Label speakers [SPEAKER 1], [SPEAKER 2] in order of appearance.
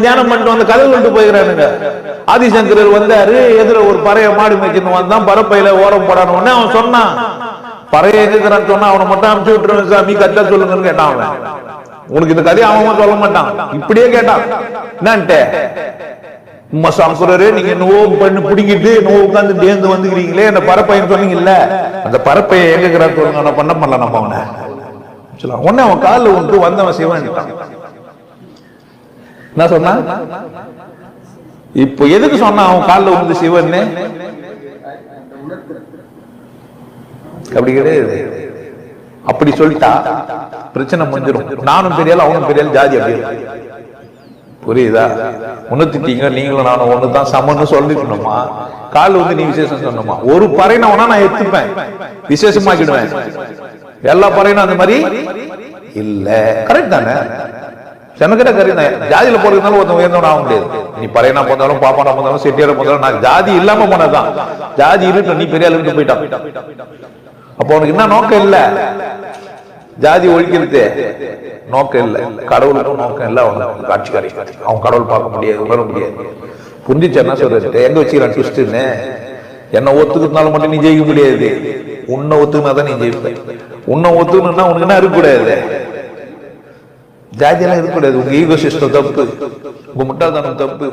[SPEAKER 1] தியானம் பண்ணிட்டு வந்து கதை சொல்லிட்டு போயிடறானுங்க. ஆதிசங்கரர் வந்தாரு, எதிர ஒரு பறைய மாடு மேய்க்கணும் வந்தான், பரப்பையில ஓரம் போடான்னு உடனே அவன் சொன்னான், பறைய எங்கிறான்னு சொன்னா அவனை மட்டும் அனுப்பிச்சு விட்டுருவேன் சாமி, கத்த சொல்லுங்கன்னு கேட்டான். அவன் உனக்கு இந்த கதையை அவன் சொல்ல மாட்டான், இப்படியே கேட்டான். என்னன்ட்டு சங்கரரே நீங்க நோவு பண்ணி பிடிங்கிட்டு நோவு உட்காந்து தேர்ந்து வந்துக்கிறீங்களே, அந்த பரப்பையன்னு சொன்னீங்கல்ல, அந்த பரப்பைய எங்கிறான்னு சொல்லுங்க, நான் பண்ண பண்ணல நம்ம அவனை சொல்லலாம். உடனே அவன் காலில் விட்டு வந்தவன் சிவன் என்ன சொன்னா, இப்ப எதுக்கு சொன்னா அவன் காலில் வந்து சிவன் அப்படி கிடையாது. அப்படி சொல்லிட்டா பிரச்சனை முடிஞ்சிடும். நானும் பெரியால் அவனும் பெரியால் ஜாதி அப்படி புரியுதா? ஒண்ணு திட்டீங்க நீங்களும் நானும் ஒண்ணுதான் சமன்னு சொல்லிக்கணுமா? கால் வந்து நீ விசேஷம் சொன்னோமா? ஒரு பறையினா நான் எடுத்துப்பேன், விசேஷமாக்கிடுவேன். எல்லா பறையினும் அந்த மாதிரி இல்ல. கரெக்ட் தானே? செனக்கிட்ட கரெக்ட் தான். ஜாதியில போறதுனால ஒருத்தன் உயர்ந்தவன் ஆக முடியாது. நீ பறையனா போந்தாலும் பாப்பானா போந்தாலும் செட்டியார போந்தாலும் நான் ஜாதி இல்லாம போனதான். ஜாதி இருக்கு, நீ பெரிய அளவுக்கு போயிட்டான். அப்போ உனக்கு என்ன நோக்கம் இல்ல? ஜாதி ஒழிக்கிறது நோக்கம் இல்ல, கடவுளுக்கும் நோக்கம் இல்ல. அவனுக்கு காட்சிக்காரி அவன் கடவுள் பார்க்க முடியாது, உணர முடியாது. புரிஞ்சிச்சு என்ன சொல்றது? எங்க வச்சுக்கிறான் ட்விஸ்ட்னு? என்ன ஒத்துக்கிறதுனால மட்டும் நீ ஜெயிக்க முடியாது, உன்னை ஒத்துக்கினாதான் நீ ஜெயிப்ப. உன்னை ஒத்துக்கணும்னா உனக்கு என்ன இருக்கக்கூடாது? ஜாதியெல்லாம் இருக்கக்கூடாது. உங்க ஈகோ சிஸ்டம் தப்பு, உங்க முட்டாள்தனம் தப்பு.